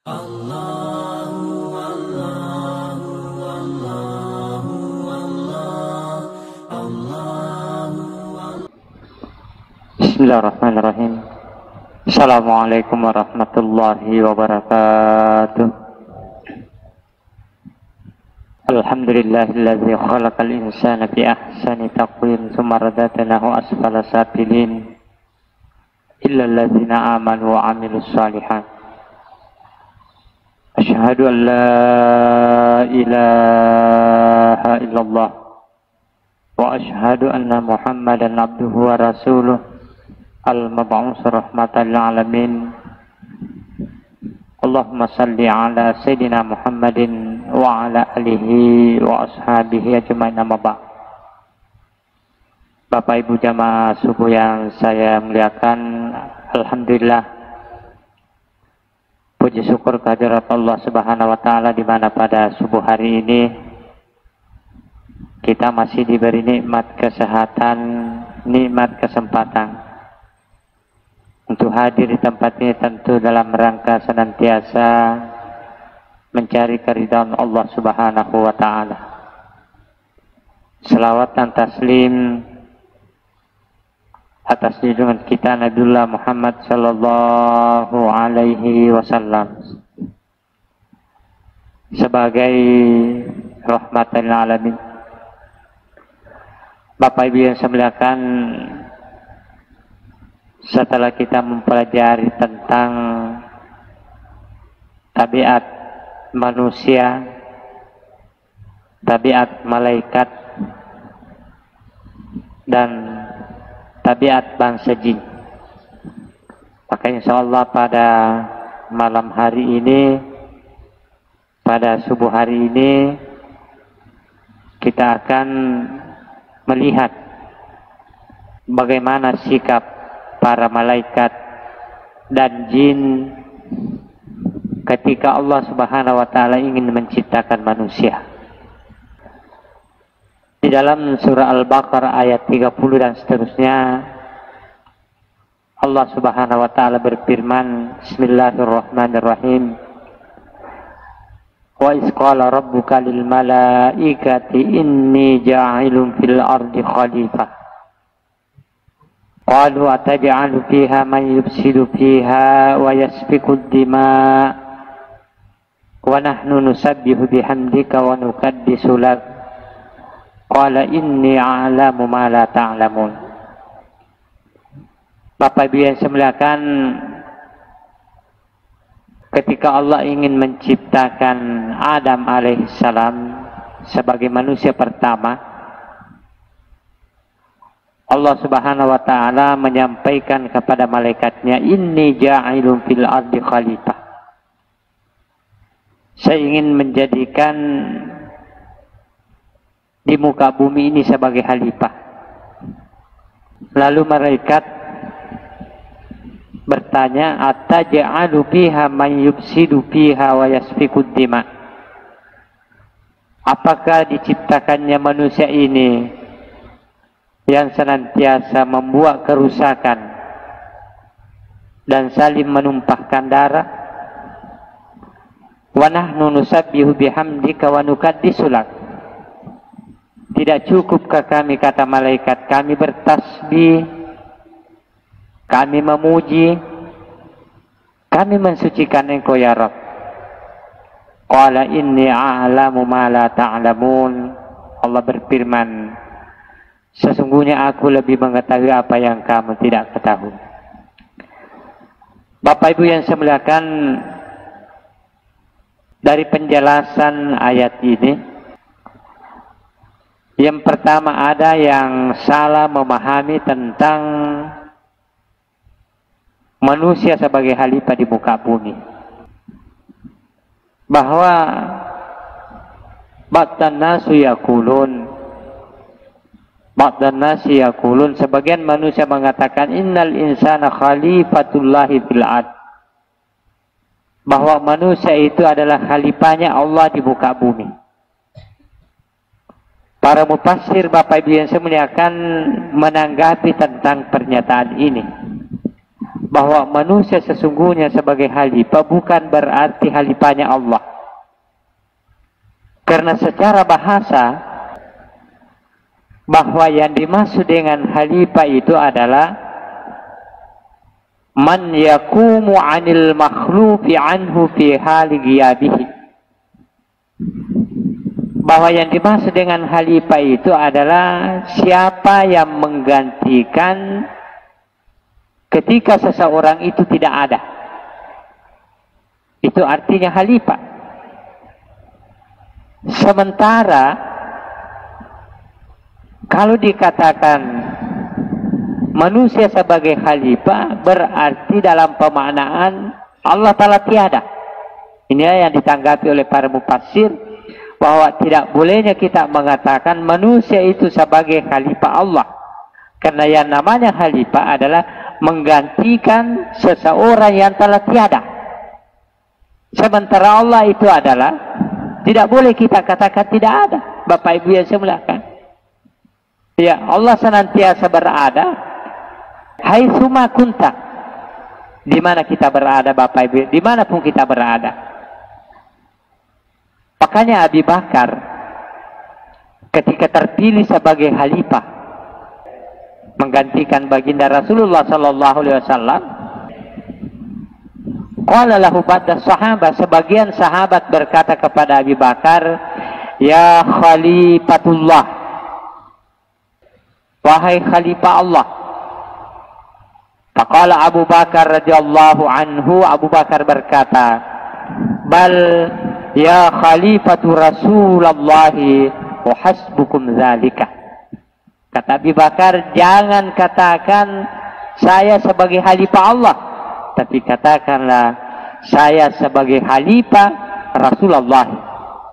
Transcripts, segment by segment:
Bismillahirrahmanirrahim. Assalamualaikum warahmatullahi wabarakatuh. Alhamdulillahilladzi khalaqal insana fi ahsani taqwim tsumma radadnahu asfala safilin illa alladzina amanu wa 'amilus shalihat. Asyhadu an la ilaha illallah wa asyhadu anna Muhammadan abduhu wa rasuluh al-mab'us rahmatan lil alamin. Allahumma salli ala sayyidina Muhammadin wa ala alihi wa ashabihi ajma'in, amma ba'd. Bapak Ibu jamaah subuh yang saya muliakan, alhamdulillah, puji syukur kehadirat Allah Subhanahu wa taala di mana pada subuh hari ini kita masih diberi nikmat kesehatan, nikmat kesempatan untuk hadir di tempat ini, tentu dalam rangka senantiasa mencari keridhaan Allah Subhanahu wa taala. Selawat dan taslim atas junjungan kita Nabiullah Muhammad sallallahu alaihi wasallam sebagai rahmatan lil alamin. Bapak Ibu yang saya muliakan, setelah kita mempelajari tentang tabiat manusia, tabiat malaikat, dan tabiat bangsa jin, maka insyaallah pada malam hari ini, pada subuh hari ini, kita akan melihat bagaimana sikap para malaikat dan jin ketika Allah Subhanahu wa taala ingin menciptakan manusia. Di dalam surah Al-Baqarah ayat 30 dan seterusnya, Allah Subhanahu wa taala berfirman, Bismillahirrahmanirrahim. Wa iz qala rabbuka lil malaikati inni ja'ilun fil ardi khalifah. Qalu ataj'alu fiha man yufsidu fiha wa yasfiku ad-dima' wa nahnu nusabbihu bihamdika wa nuqaddisu lak. Qala inni a'lamu ma la ta'lamun. Bapak Ibu yang saya muliakan, ketika Allah ingin menciptakan Adam alaihissalam sebagai manusia pertama, Allah Subhanahu wa taala menyampaikan kepada malaikatnya, inni ja'ilun fil ardi khalifah. Saya ingin menjadikan di muka bumi ini sebagai khalifah. Lalu malaikat bertanya, ataj'alu fiha man yufsidu fiha wa yasfiku ad-dima'. Apakah diciptakannya manusia ini yang senantiasa membuat kerusakan dan saling menumpahkan darah? Wa nahnu nusabbihu bihamdika wa nuqaddisu lak. Tidak cukupkah kami, kata malaikat, kami bertasbih, kami memuji, kami mensucikan Engkau ya Rabb. Qala inni a'lamu ma la ta'lamun. Allah berfirman, sesungguhnya aku lebih mengetahui apa yang kamu tidak ketahui. Bapak Ibu yang saya muliakan, dari penjelasan ayat ini, yang pertama ada yang salah memahami tentang manusia sebagai khalifah di muka bumi, bahwa ba'dan nasi yaqulun, sebagian manusia mengatakan innal insana khalifatullahi fil ard, bahwa manusia itu adalah khalifahnya Allah di muka bumi. Para mufassir, Bapak Ibu yang saya muliakan, menanggapi tentang pernyataan ini. bahwa manusia sesungguhnya sebagai khalifah bukan berarti khalifahnya Allah. Karena secara bahasa bahwa yang dimaksud dengan khalifah itu adalah man yakumu 'anil makhlufi anhu fi hali ghiyabihi. Bahwa yang dimaksud dengan khalifah itu adalah siapa yang menggantikan ketika seseorang itu tidak ada. Itu artinya khalifah. Sementara kalau dikatakan manusia sebagai khalifah berarti dalam pemaknaan Allah Ta'ala tiada. Inilah yang ditanggapi oleh para mufassir, bahwa tidak bolehnya kita mengatakan manusia itu sebagai khalifah Allah. Karena yang namanya khalifah adalah menggantikan seseorang yang telah tiada. Sementara Allah itu adalah tidak boleh kita katakan tidak ada. Bapak Ibu yang saya muliakan, ya, Allah senantiasa berada haitsuma kunta. Di mana kita berada Bapak Ibu, dimanapun kita berada. Makanya Abu Bakar ketika terpilih sebagai khalifah menggantikan baginda Rasulullah sallallahu alaihi wasallam, qala lahu ba'da sahabat, sebagian sahabat berkata kepada Abu Bakar, ya khalifatullah, wahai khalifah Allah. Faqala Abu Bakar radhiyallahu anhu, Abu Bakar berkata, bal ya khalifatu Rasulullah wa hasbukum dzalika. Kata Abu Bakar, jangan katakan saya sebagai khalifah Allah, tapi katakanlah saya sebagai khalifah Rasulullah,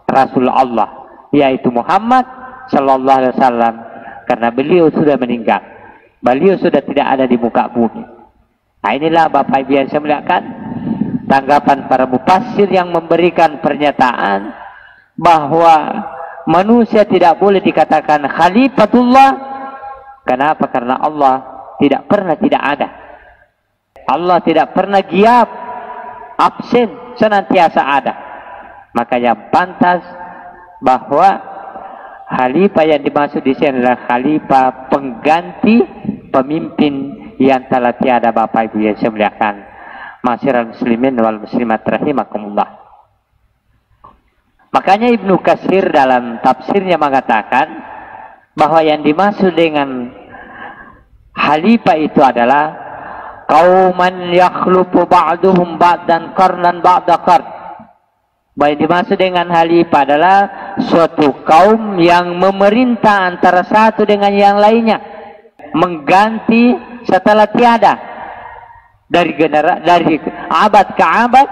Rasul Allah, yaitu Muhammad sallallahu alaihi wasallam, karena beliau sudah meninggal, beliau sudah tidak ada di muka bumi. Nah, inilah Bapak Ibu yang saya muliakan, tanggapan para mufassir yang memberikan pernyataan bahwa manusia tidak boleh dikatakan khalifatullah. Kenapa? Karena Allah tidak pernah tidak ada. Allah tidak pernah ghiab, absen, senantiasa ada. Maka yang pantas bahwa khalifah yang dimaksud di sini adalah khalifah pengganti pemimpin yang telah tiada. Bapak Ibu yang saya muliakan, ma'asyiral muslimin wal muslimat rahimakumullah. Makanya Ibnu Katsir dalam tafsirnya mengatakan bahwa yang dimaksud dengan khalifah itu adalah qauman yakhlufu ba'duhum ba'dan qarnan ba'da qarn. Bahwa yang dimaksud dengan khalifah adalah suatu kaum yang memerintah antara satu dengan yang lainnya, mengganti setelah tiada, dari abad ke abad,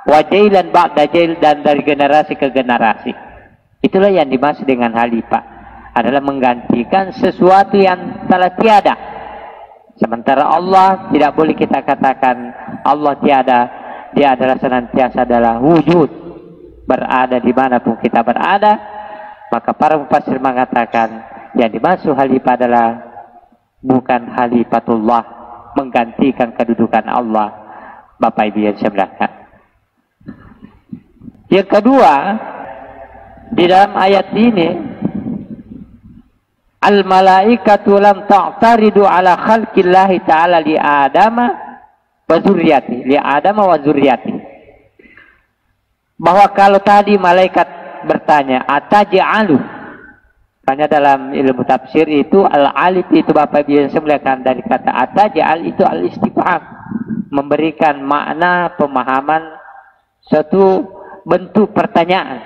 wajailan ba'da jail, dan dari generasi ke generasi. Itulah yang dimaksud dengan khalifah, adalah menggantikan sesuatu yang telah tiada. Sementara Allah tidak boleh kita katakan Allah tiada. Dia adalah senantiasa adalah wujud, berada dimanapun kita berada. Maka para mufassir mengatakan yang dimaksud khalifah adalah bukan khalifatullah, menggantikan kedudukan Allah. Bapak Ibu yang saya muliakan, yang kedua, di dalam ayat ini, al malaikatu lam ta'taridu ala khalqillahi ta'ala li adama wa zurriyati, li adama wa zurriyati. Bahwa kalau tadi malaikat bertanya ataj'alu, hanya dalam ilmu tafsir itu al-alif itu Bapak Ibu yang saya muliakan, dari kata ataj'al itu al-istifham, memberikan makna pemahaman suatu bentuk pertanyaan.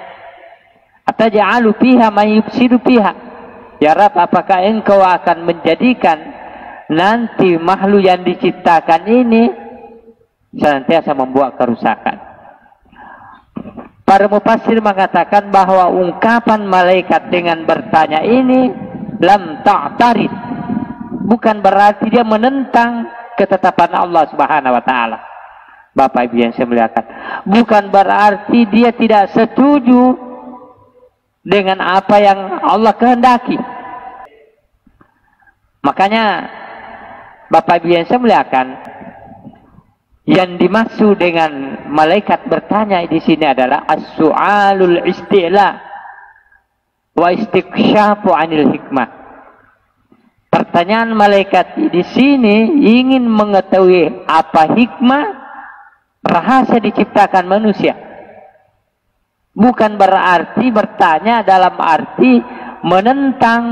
Ataj'alu fiha may yufsidu fiha, ya Rabb, apakah engkau akan menjadikan nanti makhluk yang diciptakan ini senantiasa membuat kerusakan? Para mufassir mengatakan bahwa ungkapan malaikat dengan bertanya ini lam ta'tarid, bukan berarti dia menentang ketetapan Allah Subhanahu wa taala. Bapak Ibu yang saya muliakan, bukan berarti dia tidak setuju dengan apa yang Allah kehendaki. Makanya Bapak Ibu yang saya muliakan, Yang dimaksud dengan malaikat bertanya di sini adalah as-su'alul isti'la wa istikshafu 'anil hikmah. Pertanyaan malaikat di sini ingin mengetahui apa hikmah rahasia diciptakan manusia. Bukan berarti bertanya dalam arti menentang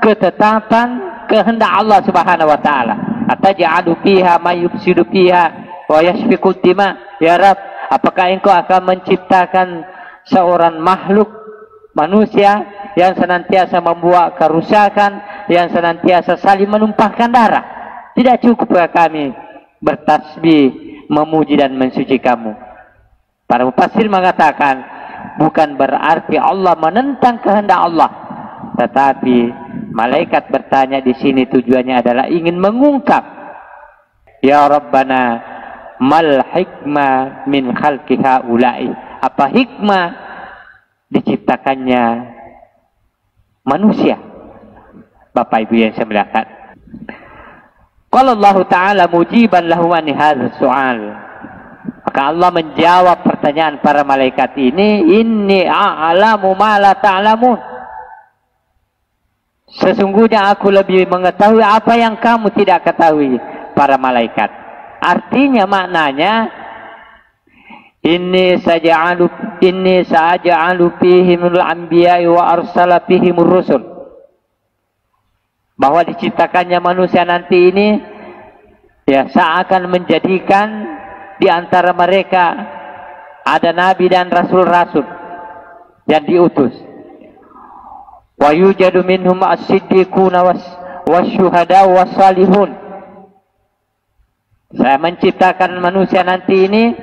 ketetapan kehendak Allah Subhanahu wa taala. Ataj'alu fiha may yufsidu fiha wa yasfiku dima. Ya Rabb, apakah engkau akan menciptakan seorang makhluk manusia yang senantiasa membuat kerusakan, yang senantiasa saling menumpahkan darah? Tidak cukup kami bertasbih, memuji dan mensuci kamu. Para mufassir mengatakan bukan berarti Allah menentang kehendak Allah, tetapi malaikat bertanya di sini tujuannya adalah ingin mengungkap, ya Rabbana mal hikmah min khalqi haula'i, apa hikmah diciptakannya manusia. Bapak Ibu yang saya muliakan, qala Allah Ta'ala mujiban lahu an hadzal su'al, maka Allah menjawab pertanyaan para malaikat ini, inni a'lamu ma la ta'lamun, sesungguhnya aku lebih mengetahui apa yang kamu tidak ketahui, para malaikat. Artinya maknanya inni sa'ja'alu fihimul anbiya'i wa arsala fihimur rusul, bahwa diciptakannya manusia nanti ini ya seakan menjadikan di antara mereka ada nabi dan rasul-rasul yang diutus. Wa yujadu minhum as-siddiquna wasyuhada wassalihun. Saya menciptakan manusia nanti ini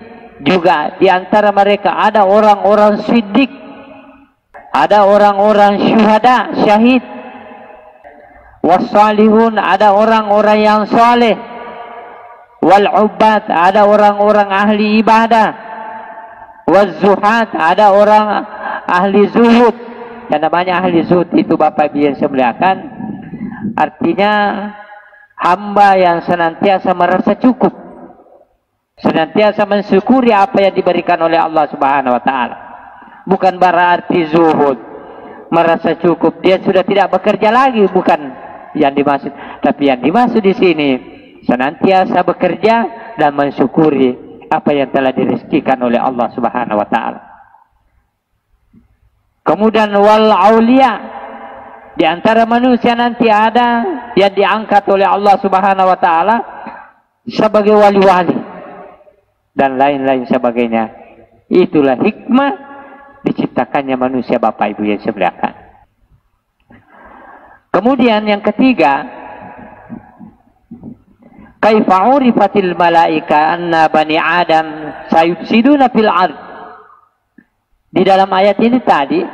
juga di antara mereka ada orang-orang siddiq, ada orang-orang syuhada, syahid, wassalihun, ada orang-orang yang saleh, wal ubad, ada orang-orang ahli ibadah, waz-zuhad, ada orang ahli zuhud. Yang namanya ahli zuhud itu Bapak Ibu yang saya muliakan, artinya hamba yang senantiasa merasa cukup, senantiasa mensyukuri apa yang diberikan oleh Allah Subhanahu wa taala. Bukan berarti zuhud merasa cukup dia sudah tidak bekerja lagi, bukan yang dimaksud, tapi yang dimaksud di sini senantiasa bekerja dan mensyukuri apa yang telah direzekikan oleh Allah Subhanahu wa taala. Kemudian wal aulia, di antara manusia nanti ada yang diangkat oleh Allah Subhanahu wa taala sebagai wali-wali dan lain-lain sebagainya. Itulah hikmah diciptakannya manusia Bapak Ibu yang saya muliakan. Kemudian yang ketiga, kaifa urifatil malaika anna bani adam sayufsiduna fil ard. Di dalam ayat ini tadi,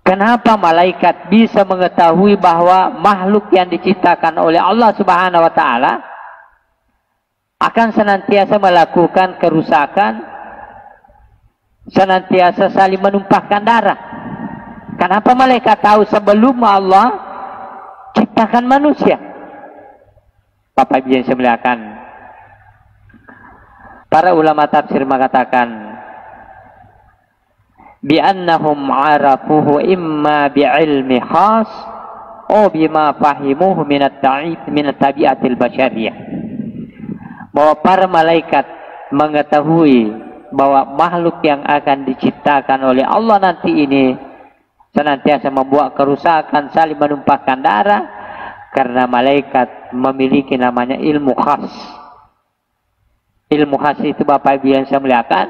kenapa malaikat bisa mengetahui bahwa makhluk yang diciptakan oleh Allah Subhanahu wa taala akan senantiasa melakukan kerusakan, senantiasa saling menumpahkan darah? Kenapa malaikat tahu sebelum Allah ciptakan manusia? Bapak Ibu yang saya muliakan, para ulama tafsir mengatakan bi'annahum arafuhu imma bi'ilmi khas o bima fahimuhu minat tabiatil basyariyah, bahwa para malaikat mengetahui bahwa makhluk yang akan diciptakan oleh Allah nanti ini senantiasa membuat kerusakan, saling menumpahkan darah, karena malaikat memiliki namanya ilmu khas. Ilmu khas itu Bapak Ibu yang saya muliakan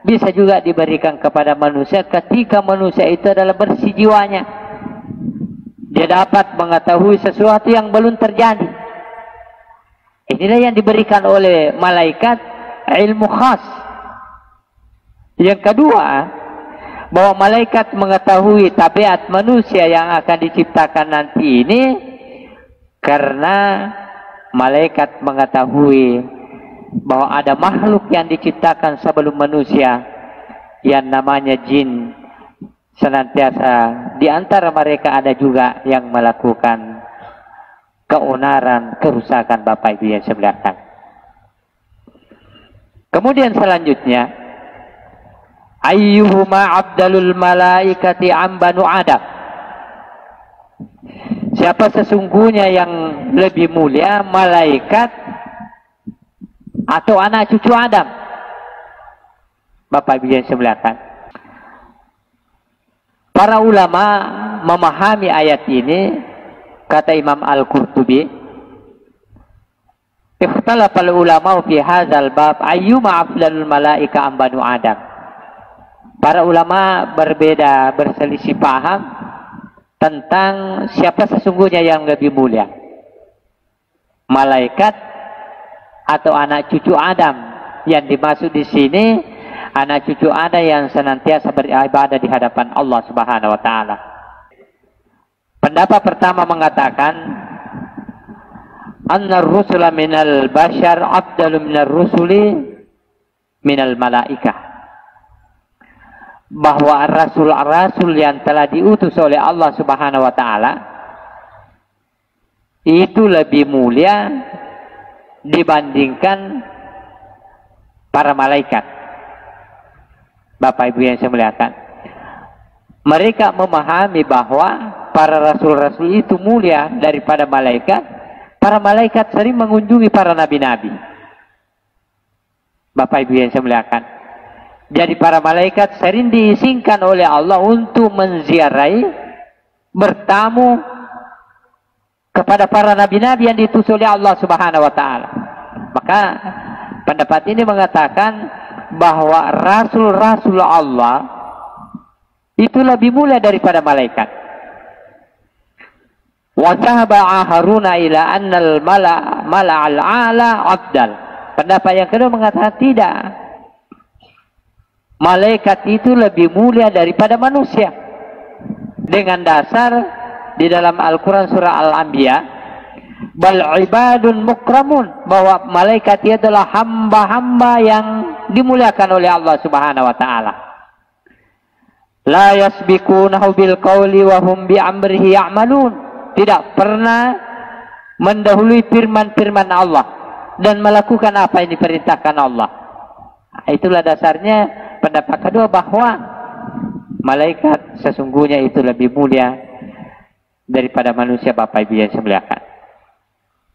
bisa juga diberikan kepada manusia ketika manusia itu adalah bersih jiwanya. Dia dapat mengetahui sesuatu yang belum terjadi. Inilah yang diberikan oleh malaikat, ilmu khas. Yang kedua, bahwa malaikat mengetahui tabiat manusia yang akan diciptakan nanti ini karena malaikat mengetahui bahwa ada makhluk yang diciptakan sebelum manusia yang namanya jin. Senantiasa di antara mereka ada juga yang melakukan keonaran, kerusakan Bapak Ibu yang saya muliakan. Kemudian selanjutnya, ayyuhuma abdalul malaikati am banu Adam. Siapa sesungguhnya yang lebih mulia, malaikat atau anak cucu Adam? Bapak Ibu yang saya muliakan, para ulama memahami ayat ini, kata Imam Al-Qurtubi, ikhtalafal ulama fi hadzal bab ayyuma afdalul malaika am banu Adam. Para ulama berbeda, berselisih paham tentang siapa sesungguhnya yang lebih mulia, malaikat atau anak cucu Adam. Yang dimaksud di sini anak cucu Adam yang senantiasa beribadah di hadapan Allah Subhanahu wa taala. Pendapat pertama mengatakan anna rusula minal bashar afdalu minar rusuli minal malaikah, bahwa rasul-rasul yang telah diutus oleh Allah Subhanahu wa taala itu lebih mulia dibandingkan para malaikat. Bapak Ibu yang saya muliakan, mereka memahami bahwa para rasul-rasul itu mulia daripada malaikat. Para malaikat sering mengunjungi para nabi-nabi. Bapak Ibu yang saya muliakan, jadi para malaikat sering diizinkan oleh Allah untuk menziarahi, bertamu kepada para nabi-nabi yang diutus oleh Allah Subhanahu wa taala. Maka pendapat ini mengatakan bahwa rasul-rasul Allah itu lebih mulia daripada malaikat. Wa dhahaba Haruna ila annal mala'al a'la afdal. Pendapat yang kedua mengatakan tidak, malaikat itu lebih mulia daripada manusia, dengan dasar di dalam Al-Quran surah Al-Anbiya, bal ibadun mukramun, bahwa malaikat itu adalah hamba-hamba yang dimuliakan oleh Allah Subhanahu wa taala. La yasbiqunahu bil qawli wa hum bi amrihi ya'malun. Tidak pernah mendahului firman-firman Allah dan melakukan apa yang diperintahkan Allah. Itulah dasarnya pendapat kedua, bahwa malaikat sesungguhnya itu lebih mulia daripada manusia. Bapak Ibu yang saya muliakan,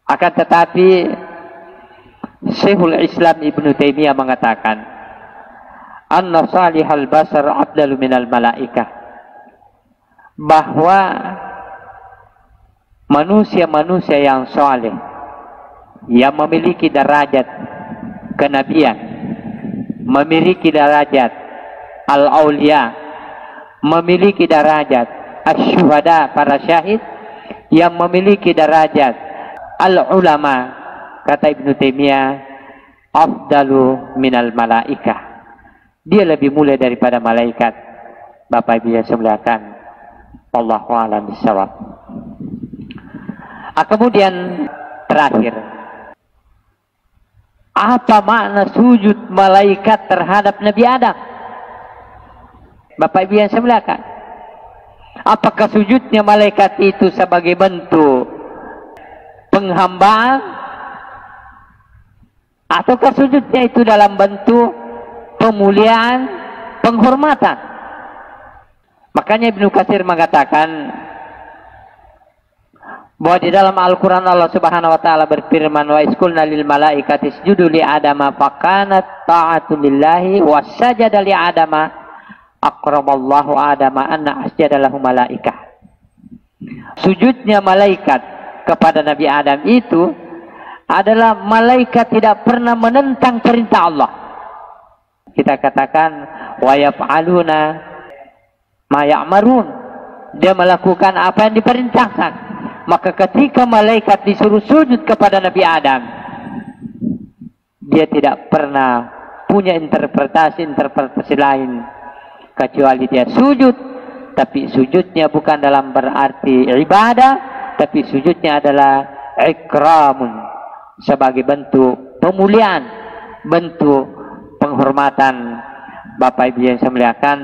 akan tetapi Syekhul Islam Ibnu Taimiyah mengatakan anna salihal basar afdalu minal malaikah, bahwa manusia-manusia yang saleh, yang memiliki derajat kenabian, memiliki derajat al-aulia, memiliki derajat asy-syuhada, para syahid, yang memiliki derajat al-ulama, kata Ibnu Taimiyah, afdalu minal malaikah, dia lebih mulia daripada malaikat. Bapak Ibu yang saya muliakan, wallahu a'lam bishawab. Kemudian terakhir, apa makna sujud malaikat terhadap Nabi Adam? Bapak Ibu yang saya muliakan, apakah sujudnya malaikat itu sebagai bentuk penghambaan, ataukah sujudnya itu dalam bentuk pemuliaan, penghormatan? Makanya Ibnu Katsir mengatakan bahwa di dalam Al-Quran Allah Subhanahu wa taala berfirman, wa isqulna lil malaikati isjudu li adama fakanat ta'atu lillahi wasajada li adama akramallahu adama anna asjada lahu malaikah. Sujudnya malaikat kepada Nabi Adam itu adalah malaikat tidak pernah menentang perintah Allah. Kita katakan wa yaf'aluna ma ya'marun, dia melakukan apa yang diperintahkan. Maka ketika malaikat disuruh sujud kepada Nabi Adam, dia tidak pernah punya interpretasi lain kecuali dia sujud. Tapi sujudnya bukan dalam berarti ibadah, tapi sujudnya adalah ikramun, sebagai bentuk pemuliaan, bentuk penghormatan. Bapak Ibu yang saya muliakan,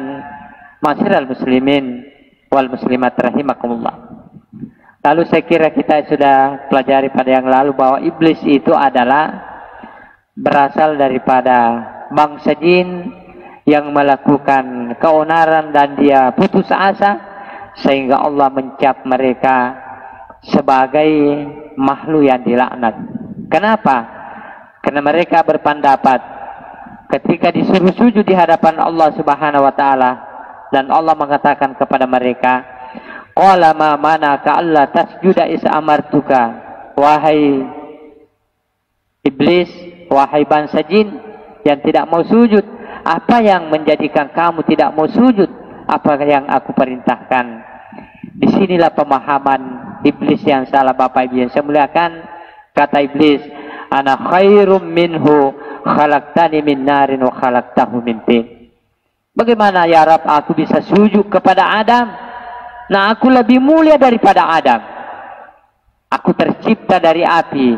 masyiral muslimin wal muslimat rahimakumullah. Lalu saya kira kita sudah pelajari pada yang lalu bahwa iblis itu adalah berasal daripada bangsa jin yang melakukan keonaran dan dia putus asa, sehingga Allah mencap mereka sebagai makhluk yang dilaknat. Kenapa? Karena mereka berpendapat ketika disuruh sujud di hadapan Allah Subhanahu wa taala dan Allah mengatakan kepada mereka, qala ma manaka alla tasjuda is amartuka, wahai iblis, wahai bangsa jin yang tidak mau sujud, apa yang menjadikan kamu tidak mau sujud apa yang aku perintahkan? Disinilah pemahaman iblis yang salah, Bapak Ibu yang saya muliakan. Kata iblis, ana khairum minhu khalaqtani min narin wa khalaqtahu min tin. Bagaimana ya Rabb aku bisa sujud kepada Adam? Nah, aku lebih mulia daripada Adam. Aku tercipta dari api,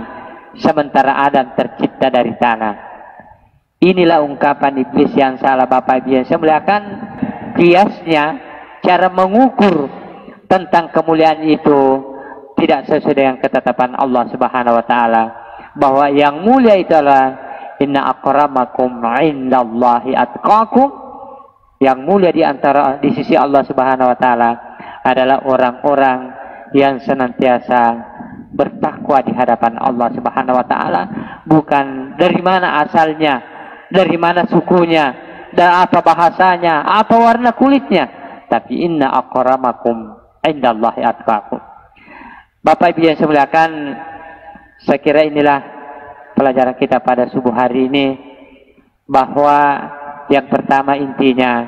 sementara Adam tercipta dari tanah. Inilah ungkapan iblis yang salah, Bapak Ibu yang saya muliakan. Kiasnya, cara mengukur tentang kemuliaan itu tidak sesuai dengan ketetapan Allah Subhanahu wa taala, bahwa yang mulia itu adalah inna akramakum indallahi atqakum. Yang mulia di sisi Allah Subhanahu wa taala adalah orang-orang yang senantiasa bertakwa di hadapan Allah Subhanahu wa taala, bukan dari mana asalnya, dari mana sukunya, dan apa bahasanya, apa warna kulitnya, tapi inna akramakum indallahi atqakum. Bapak Ibu yang saya muliakan, saya kira inilah pelajaran kita pada subuh hari ini, bahwa yang pertama intinya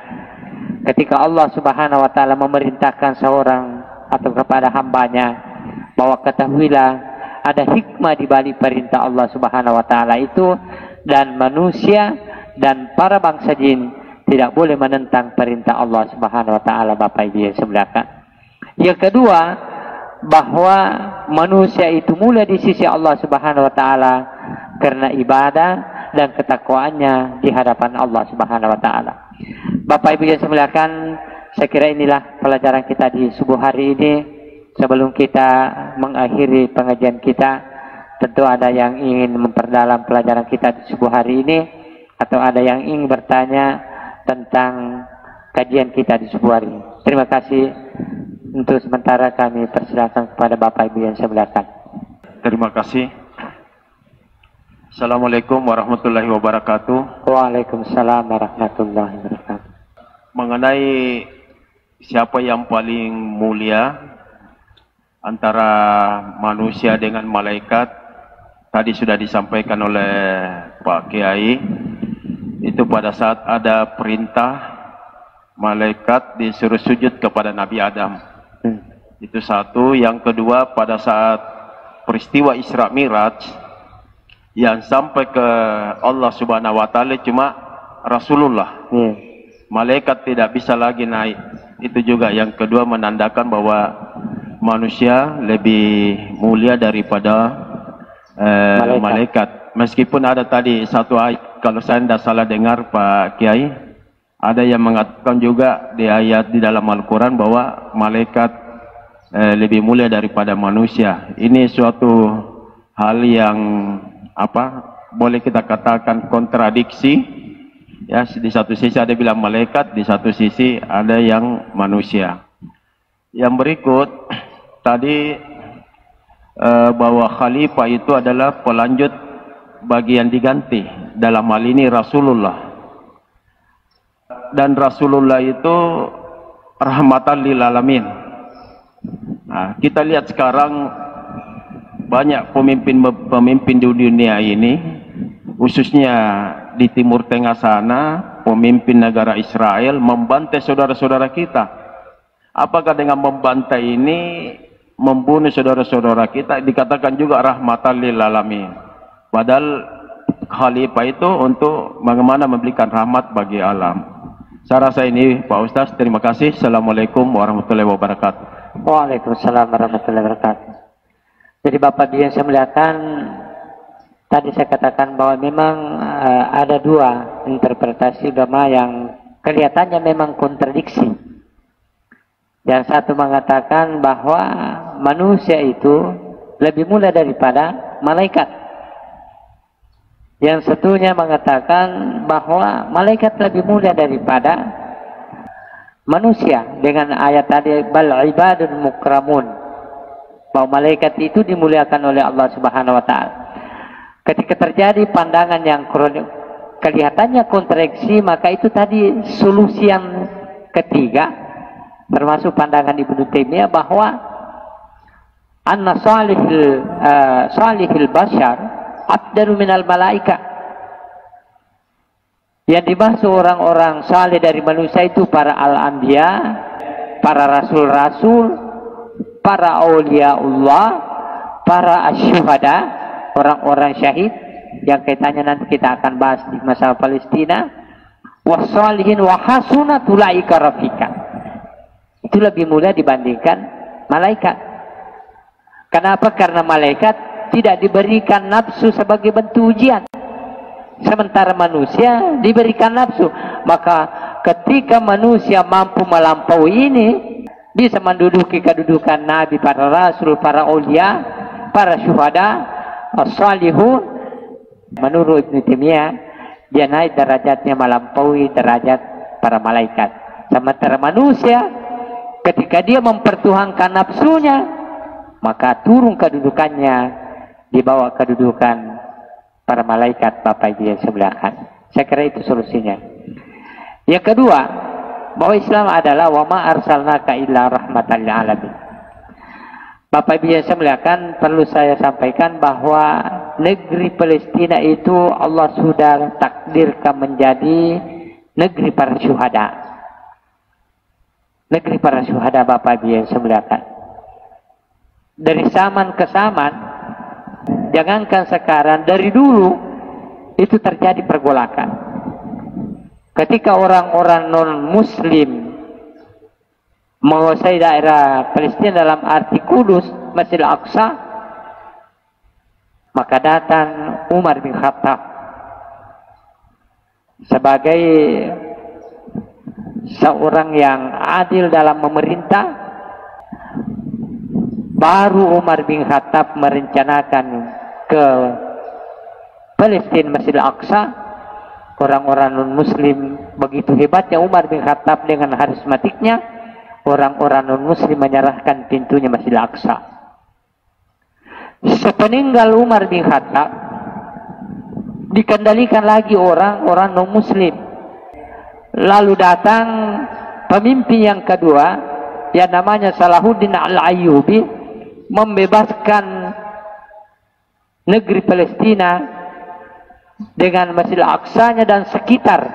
ketika Allah Subhanahu wa taala memerintahkan seorang atau kepada hambanya bahwa ketahuilah ada hikmah di balik perintah Allah Subhanahu wa taala itu, dan manusia dan para bangsa jin tidak boleh menentang perintah Allah Subhanahu wa taala, Bapak Ibu yang saya muliakan. Yang kedua, bahwa manusia itu mulia di sisi Allah Subhanahu wa taala karena ibadah dan ketakwaannya di hadapan Allah Subhanahu wa taala. Bapak Ibu yang saya muliakan, saya kira inilah pelajaran kita di subuh hari ini. Sebelum kita mengakhiri pengajian kita, tentu ada yang ingin memperdalam pelajaran kita di subuh hari ini, atau ada yang ingin bertanya tentang kajian kita di subuh hari ini. Terima kasih. Untuk sementara kami persilakan kepada Bapak Ibu yang saya muliakan. Terima kasih. Assalamualaikum warahmatullahi wabarakatuh. Waalaikumsalam warahmatullahi wabarakatuh. Mengenai siapa yang paling mulia antara manusia dengan malaikat, tadi sudah disampaikan oleh Pak Kiai. Itu pada saat ada perintah malaikat disuruh sujud kepada Nabi Adam. Itu satu. Yang kedua, pada saat peristiwa Isra Miraj yang sampai ke Allah Subhanahu wa taala cuma Rasulullah. Malaikat tidak bisa lagi naik. Itu juga yang kedua menandakan bahwa manusia lebih mulia daripada malaikat. Meskipun ada tadi satu ayat, kalau saya tidak salah dengar Pak Kiai, ada yang mengatakan juga di ayat di dalam Al-Quran bahwa malaikat lebih mulia daripada manusia. Ini suatu hal yang boleh kita katakan kontradiksi. Ya, di satu sisi ada bilang malaikat, di satu sisi ada yang manusia. Yang berikut tadi bahwa khalifah itu adalah pelanjut bagi yang diganti. Dalam hal ini Rasulullah. Dan Rasulullah itu rahmatan lil alamin. Nah, kita lihat sekarang banyak pemimpin di dunia ini, khususnya di Timur Tengah sana, pemimpin negara Israel membantai saudara-saudara kita. Apakah dengan membantai ini membunuh saudara-saudara kita? Dikatakan juga rahmatan lil alamin. Padahal khalifah itu untuk bagaimana memberikan rahmat bagi alam. Saya rasa ini Pak Ustaz. Terima kasih. Assalamualaikum warahmatullahi wabarakatuh. Waalaikumsalam warahmatullahi wabarakatuh. Jadi Bapak Ibu yang saya muliakan, tadi saya katakan bahwa memang ada dua interpretasi agama yang kelihatannya memang kontradiksi. Yang satu mengatakan bahwa manusia itu lebih mulia daripada malaikat. Yang satunya mengatakan bahwa malaikat lebih mulia daripada manusia dengan ayat tadi bal ibadun mukramun, bahwa malaikat itu dimuliakan oleh Allah Subhanahu wa taala. Ketika terjadi pandangan yang kelihatannya kontradiksi, maka itu tadi solusi yang ketiga, termasuk pandangan Ibnu Taimiyah bahwa anna salihil bashar afdalu minal malaika. Yang dibahas orang-orang saleh dari manusia itu para al-anbiya, para rasul-rasul, para auliaullah, para asyuhada, orang-orang syahid yang kaitannya nanti kita akan bahas di masalah Palestina. Wassalihin wa hasunat ulaika rafika. Itu lebih mulia dibandingkan malaikat. Kenapa? Karena malaikat tidak diberikan nafsu sebagai bentuk ujian, sementara manusia diberikan nafsu. Maka ketika manusia mampu melampaui ini, bisa menduduki kedudukan nabi, para rasul, para aulia, para syuhada, as-salihun, menurut Ibnu Taimiyah dia naik derajatnya melampaui derajat para malaikat. Sementara manusia ketika dia mempertuhankan nafsunya, maka turun kedudukannya di bawah kedudukan para malaikat. Bapak Ibu yang sebelahkan, saya kira itu solusinya. Yang kedua, bahwa Islam adalah wa ma arsalnaka illa rahmatan lil alamin. Bapak Ibu yang sebelahkan, perlu saya sampaikan bahwa negeri Palestina itu Allah sudah takdirkan menjadi negeri para syuhada. Negeri para syuhada, Bapak Ibu yang sebelahkan. Dari zaman ke zaman, jangankan sekarang, dari dulu itu terjadi pergolakan. Ketika orang-orang non-muslim menguasai daerah Palestina dalam arti Kudus, Masjidil Aqsa, maka datang Umar bin Khattab sebagai seorang yang adil dalam memerintah. Baru Umar bin Khattab merencanakan ke Palestina, Masjidil Aqsa. Orang-orang non-muslim, begitu hebatnya Umar bin Khattab dengan karismatiknya, orang-orang non-muslim menyerahkan pintunya Masjidil Aqsa. Sepeninggal Umar bin Khattab, dikendalikan lagi orang-orang non-muslim. Lalu datang pemimpin yang kedua, yang namanya Salahuddin Al-Ayyubi, membebaskan negeri Palestina dengan Masjidil Aqsanya dan sekitarnya.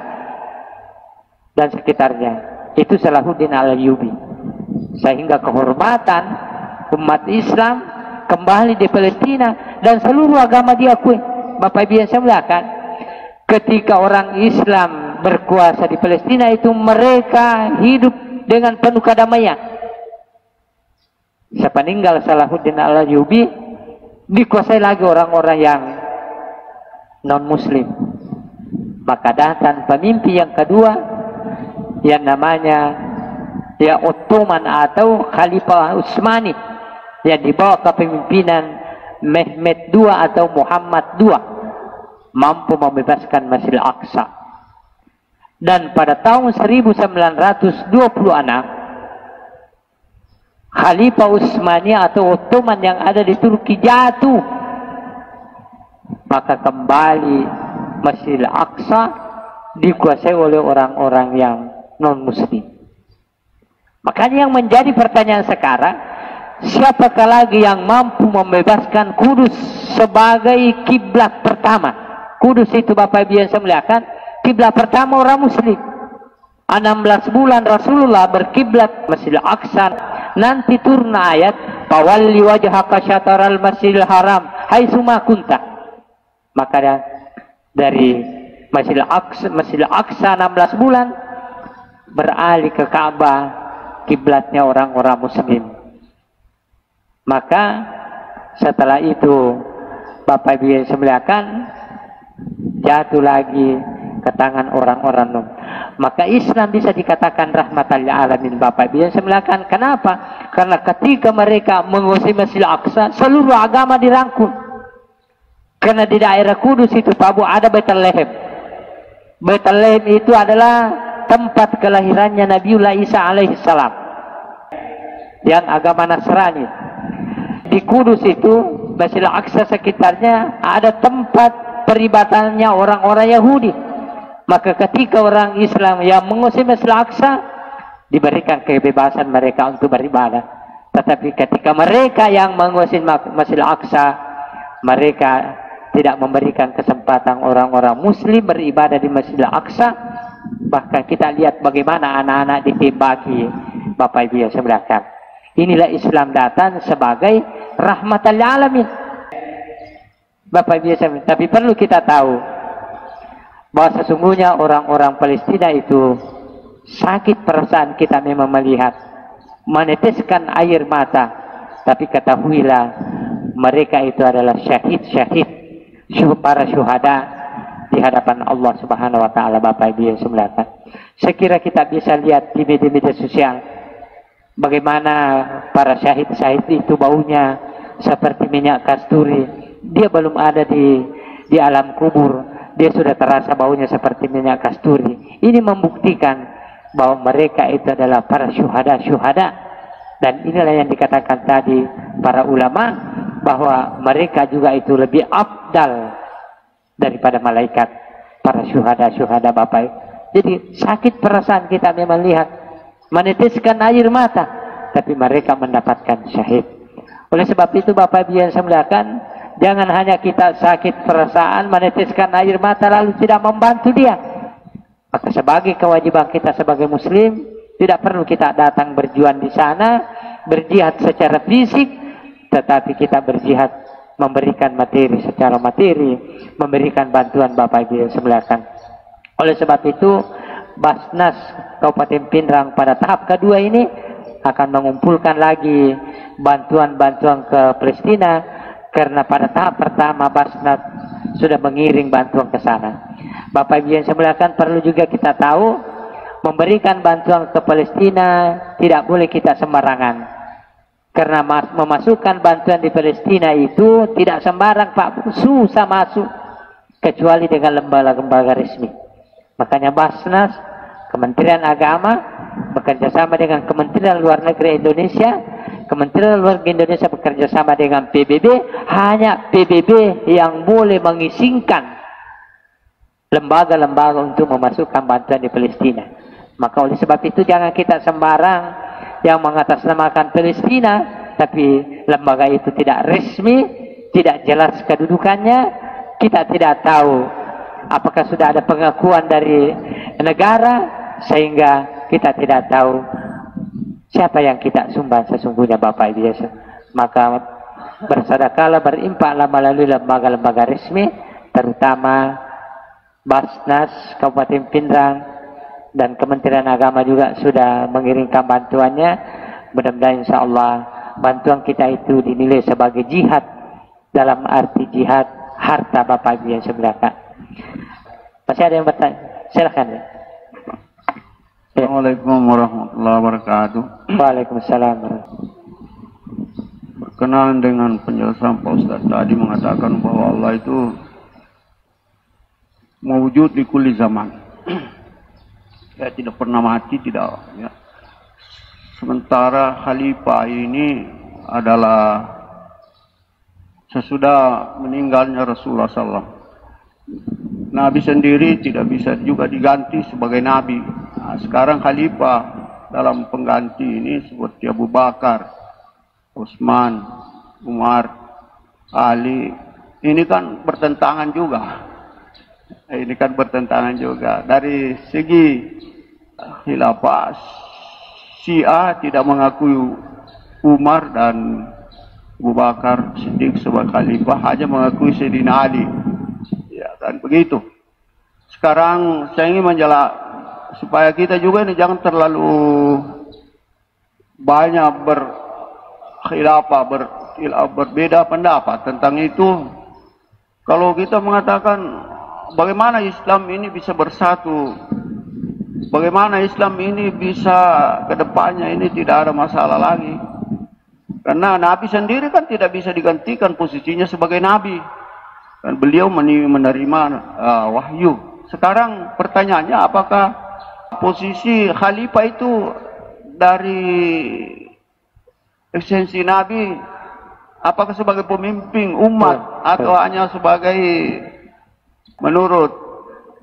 Itu Salahuddin Al-Ayyubi. Sehingga kehormatan umat Islam kembali di Palestina dan seluruh agama diakui. Bapak Ibu yang saya muliakan, ketika orang Islam berkuasa di Palestina itu mereka hidup dengan penuh kedamaian. Sepeninggal Salahuddin Al-Ayyubi, dikuasai lagi orang-orang yang non-muslim. Maka datang pemimpin yang kedua yang namanya ya Ottoman atau Khalifah Utsmani, yang dibawa kepemimpinan Mehmed II atau Muhammad II, mampu membebaskan Masjidil Aqsa. Dan pada tahun 1926 Khalifah Utsmani atau Ottoman yang ada di Turki jatuh. Maka kembali Masjidil Aqsa dikuasai oleh orang-orang yang non-muslim. Makanya yang menjadi pertanyaan sekarang, siapakah lagi yang mampu membebaskan Kudus sebagai kiblat pertama? Kudus itu Bapak Ibu yang saya muliakan, kiblat pertama orang muslim. 16 bulan Rasulullah berkiblat Masjidil Aqsa. Nanti turun ayat fawalli wajhaka syataral Masjidil Haram haitsu ma kunta. Maka dari Masjidil Aqsa 16 bulan beralih ke Ka'bah, kiblatnya orang-orang muslim. Maka setelah itu Bapak Ibu yang saya muliakan, jatuh lagi ke tangan orang-orang non. Maka Islam bisa dikatakan rahmatan lil alamin, Bapak Ibu yang saya muliakan. Kenapa? Karena ketika mereka menguasai Masjidil Aqsa, seluruh agama dirangkul. Karena di daerah Kudus itu Pak Bu ada Bethlehem. Bethlehem itu adalah tempat kelahirannya Nabiullah Isa alaihissalam yang agama Nasrani. Di Kudus itu, Masjidil Aqsa sekitarnya ada tempat peribadannya orang-orang Yahudi. Maka ketika orang Islam yang mengusir Masjidil Aqsa, diberikan kebebasan mereka untuk beribadah. Tetapi ketika mereka yang mengusir Masjidil Aqsa, mereka tidak memberikan kesempatan orang-orang Muslim beribadah di Masjidil Aqsa. Bahkan kita lihat bagaimana anak-anak ditembaki, Bapak Ibu yang saya muliakan. Inilah Islam datang sebagai rahmatan lil alamin. Bapak Ibu yang saya muliakan. Tapi perlu kita tahu bahwa sesungguhnya orang-orang Palestina itu sakit perasaan kita memang melihat, meneteskan air mata. Tapi ketahuilah mereka itu adalah syahid-syahid, para syuhada di hadapan Allah Subhanahu wa taala. Bapak Ibu yang semuanya, saya kira kita bisa lihat di media-media sosial bagaimana para syahid-syahid itu baunya seperti minyak kasturi. Dia belum ada di alam kubur, dia sudah terasa baunya seperti minyak kasturi. Ini membuktikan bahwa mereka itu adalah para syuhada. Dan inilah yang dikatakan tadi para ulama, bahwa mereka juga itu lebih afdal daripada malaikat, para syuhada Bapak. Jadi sakit perasaan kita memang lihat, meneteskan air mata, tapi mereka mendapatkan syahid. Oleh sebab itu Bapak Ibu yang saya muliakan, jangan hanya kita sakit perasaan, meneteskan air mata lalu tidak membantu dia. Maka sebagai kewajiban kita sebagai muslim, tidak perlu kita datang berjuang di sana, berjihad secara fisik, tetapi kita berjihad memberikan materi secara materi, memberikan bantuan Bapak Ibu yang semuliakan. Oleh sebab itu Basnas Kabupaten Pindrang pada tahap kedua ini akan mengumpulkan lagi bantuan-bantuan ke Palestina, karena pada tahap pertama Basnas sudah mengiring bantuan ke sana. Bapak Ibu yang semuliakan, perlu juga kita tahu, memberikan bantuan ke Palestina tidak boleh kita sembarangan. Karena memasukkan bantuan di Palestina itu tidak sembarang Pak, susah masuk kecuali dengan lembaga-lembaga resmi. Makanya Basnas, Kementerian Agama bekerja sama dengan Kementerian Luar Negeri Indonesia, Kementerian Luar Negeri Indonesia bekerja sama dengan PBB. Hanya PBB yang boleh mengizinkan lembaga-lembaga untuk memasukkan bantuan di Palestina. Maka oleh sebab itu jangan kita sembarang yang mengatasnamakan Palestina, tapi lembaga itu tidak resmi, tidak jelas kedudukannya, kita tidak tahu apakah sudah ada pengakuan dari negara, sehingga kita tidak tahu siapa yang kita sumbang sesungguhnya Bapak Ibu. Maka bersedekahlah, berinfaklah melalui lembaga-lembaga resmi, terutama Basnas Kabupaten Pindrang, dan Kementerian Agama juga sudah mengirimkan bantuannya. Mudah-mudahan insya Allah bantuan kita itu dinilai sebagai jihad, dalam arti jihad harta Bapak Ibu yang semuliakan. Masih ada yang bertanya? Silakan. Assalamualaikum warahmatullahi wabarakatuh. Waalaikumsalam. Berkenaan dengan penjelasan Pak Ustaz tadi mengatakan bahwa Allah itu mewujud di kulli zaman. Ya, tidak pernah mati, tidak. Ya. Sementara khalifah ini adalah sesudah meninggalnya Rasulullah SAW. Nabi sendiri tidak bisa juga diganti sebagai nabi. Nah, sekarang khalifah dalam pengganti ini seperti Abu Bakar, Utsman, Umar, Ali. Ini kan bertentangan juga. Ini kan bertentangan juga. Dari segi khilafah, Syiah tidak mengakui Umar dan Abu Bakar Siddiq sebagai khalifah, hanya mengakui Sayyidina Ali. Ya kan begitu. Sekarang saya ingin supaya kita juga ini jangan terlalu banyak berkhilafah, berbeda pendapat tentang itu. Kalau kita mengatakan bagaimana Islam ini bisa bersatu, bagaimana Islam ini bisa kedepannya ini tidak ada masalah lagi. Karena Nabi sendiri kan tidak bisa digantikan posisinya sebagai Nabi. kan beliau menerima wahyu. Sekarang pertanyaannya, apakah posisi khalifah itu dari esensi Nabi, apakah sebagai pemimpin umat atau hanya sebagai, menurut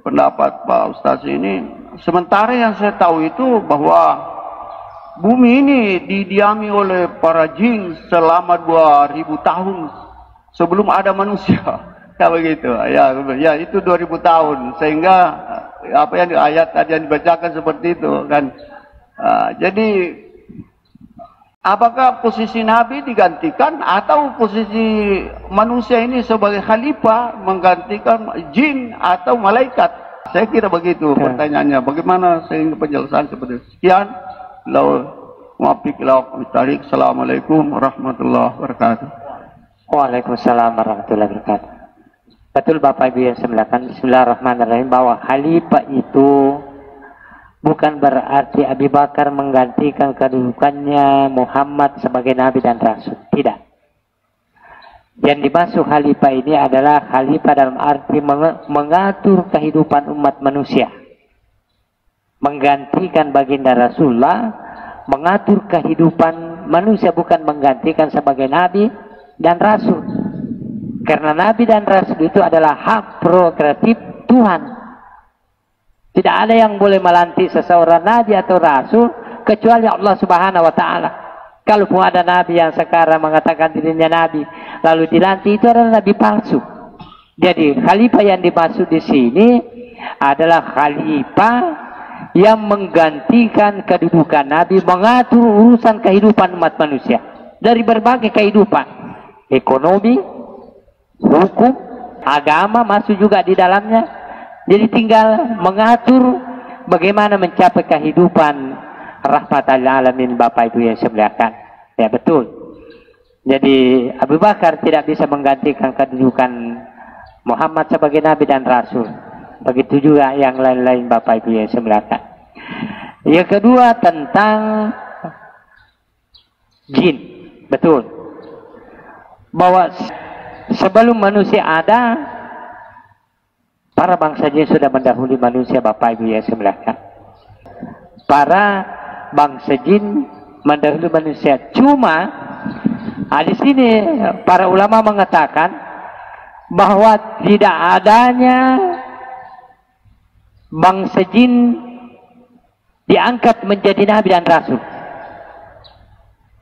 pendapat Pak Ustaz ini, sementara yang saya tahu itu bahwa bumi ini didiami oleh para jin selama 2000 tahun sebelum ada manusia. Ya begitu. Ya itu 2000 tahun. Sehingga apa yang ayat tadi yang dibacakan seperti itu kan. Jadi apakah posisi Nabi digantikan atau posisi manusia ini sebagai khalifah menggantikan jin atau malaikat? Saya kira begitu pertanyaannya. Bagaimana sehingga penjelasan seperti itu? Sekian. Assalamualaikum warahmatullahi wabarakatuh. Waalaikumsalam warahmatullahi wabarakatuh. Betul Bapak Ibu yang saya muliakan. Bismillahirrahmanirrahim, bahwa khalifah itu bukan berarti Abu Bakar menggantikan kedudukannya Muhammad sebagai Nabi dan Rasul. Tidak. Yang dimaksud khalifah ini adalah khalifah dalam arti mengatur kehidupan umat manusia. Menggantikan baginda Rasulullah, mengatur kehidupan manusia, bukan menggantikan sebagai Nabi dan Rasul. Karena Nabi dan Rasul itu adalah hak prerogatif Tuhan. Tidak ada yang boleh melantik seseorang Nabi atau Rasul kecuali Allah Subhanahu Wa Taala. Kalaupun ada Nabi yang sekarang mengatakan dirinya Nabi lalu dilantik, itu adalah Nabi palsu. Jadi khalifah yang dimaksud di sini adalah khalifah yang menggantikan kedudukan Nabi, mengatur urusan kehidupan umat manusia dari berbagai kehidupan, ekonomi, hukum, agama masuk juga di dalamnya. Jadi tinggal mengatur bagaimana mencapai kehidupan rahmatan alamin. Bapak Ibu yang saya muliakan, ya betul. Jadi Abu Bakar tidak bisa menggantikan kedudukan Muhammad sebagai Nabi dan Rasul. Begitu juga yang lain-lain Bapak Ibu yang saya muliakan. Yang kedua tentang jin. Betul. Bahwa sebelum manusia ada, para bangsa jin sudah mendahului manusia Bapak Ibu yang saya muliakan. Para bangsa jin mendahului manusia. Cuma di sini para ulama mengatakan bahwa tidak adanya bangsa jin diangkat menjadi Nabi dan Rasul.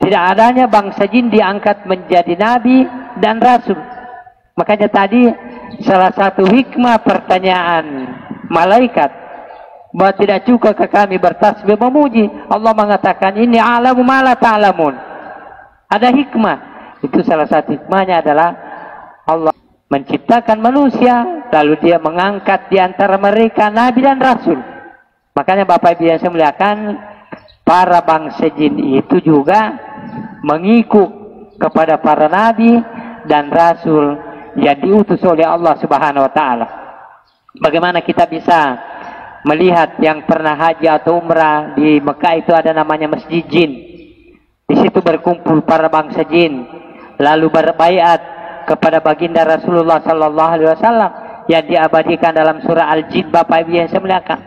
Tidak adanya bangsa jin diangkat menjadi Nabi dan Rasul. Makanya tadi salah satu hikmah pertanyaan malaikat bahwa tidak cukup ke kami bertasbih memuji. Allah mengatakan ini alamu ma la ta'lamun. Ada hikmah. Itu salah satu hikmahnya adalah Allah menciptakan manusia, lalu dia mengangkat di antara mereka Nabi dan Rasul. Makanya Bapak Ibu yang saya muliakan, para bangsa jin itu juga mengikut kepada para Nabi dan Rasul yang diutus oleh Allah Subhanahu Wa Taala. Bagaimana kita bisa melihat yang pernah haji atau umrah di Mekah itu ada namanya Masjid Jin. Di situ berkumpul para bangsa jin, lalu berbaiat kepada baginda Rasulullah Sallallahu Alaihi Wasallam yang diabadikan dalam surah Al-Jin. Bapak Ibu yang saya muliakan,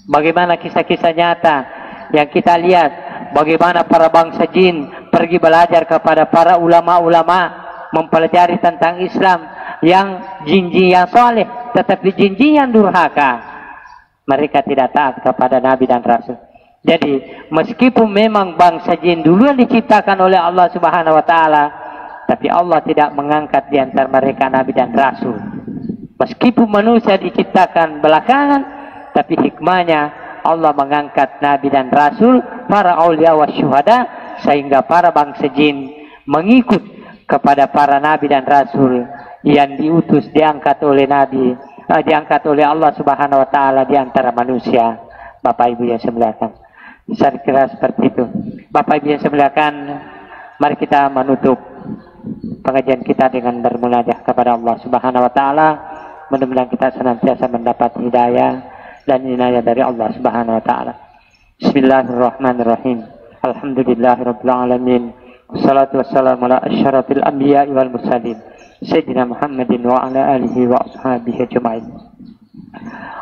bagaimana kisah-kisah nyata yang kita lihat, bagaimana para bangsa jin pergi belajar kepada para ulama-ulama, mempelajari tentang Islam, yang jin-jin yang soleh, tetapi jin-jin yang durhaka, mereka tidak taat kepada Nabi dan Rasul. Jadi meskipun memang bangsa jin dulu yang diciptakan oleh Allah Subhanahu Wa Taala, tapi Allah tidak mengangkat di antara mereka Nabi dan Rasul. Meskipun manusia diciptakan belakangan, tapi hikmahnya Allah mengangkat Nabi dan Rasul, para aulia wa syuhada, sehingga para bangsa jin mengikut kepada para Nabi dan Rasul yang diutus, diangkat oleh Nabi, diangkat oleh Allah Subhanahu Wa Taala di antara manusia. Bapak Ibu yang saya muliakan, saya kira seperti itu. Bapak Ibu yang saya muliakan, mari kita menutup pengajian kita dengan bermunajat kepada Allah Subhanahu Wa Taala. Mudah-mudahan kita senantiasa mendapat hidayah dan inayah dari Allah Subhanahu Wa Taala. Bismillahirrahmanirrahim. Alhamdulillahirabbil alamin. Wassalatu wassalamu ala asyrafil anbiya'i wal mursalin. Sayyidina Muhammadin wa ala alihi wa ashabihi ajma'in.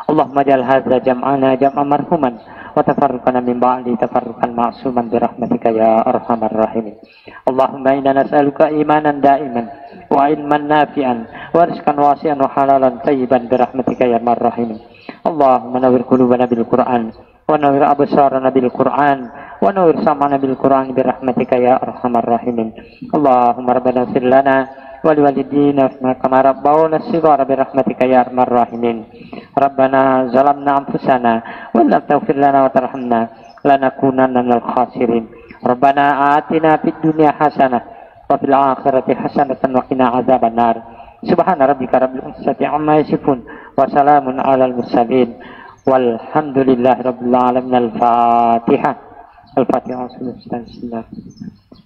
Allahumma ja'al hadza jam'ana jam'an marhuman wa tafarruqana min ba'di tafarruqan ma'suman bi rahmatika ya arhamar rahimin. Allahumma inna nas'aluka imanan da'iman wa ilman nafi'an wa rizqan wasi'an wa halalan tayyiban bi rahmatika ya arhamar rahimin. Allahumma nawwir qulubana bil Qur'an wa nawwir absarana bil Qur'an wa nawwir sam'ana bil Qur'an bi rahmatika ya arhamar rahimin. Allahumma rabbana ighfir lana waliwalidina kama rabbawna shighara bi rahmatika ya arhamar rahimin. Rabbana zalamna anfusana wa lam taghfir lana wa tarhamna lanakunanna minal khasirin. Rabbana atina fid dunya hasanah wa fil akhirati hasanatan wa qina adzabannar. Subhana rabbika rabbil izzati amma yasifun wa salamun alal mursalin walhamdulillahi rabbil alamin. Al-Fatihah. Al-Fatihah. Bismillah.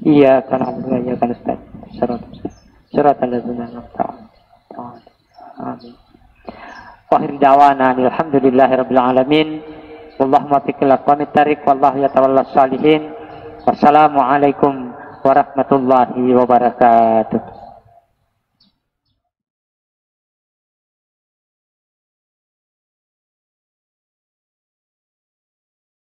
Iyyaka na'budu wa iyyaka nasta'in. Siratal ladzina an'amta 'alaihim. Amin. Wa akhir da'wana alhamdulillahi rabbil alamin. Wallahu muwaffiq ila aqwamit thariq wallahu yatawallas salihin. Wassalamu alaikum warahmatullahi wabarakatuh.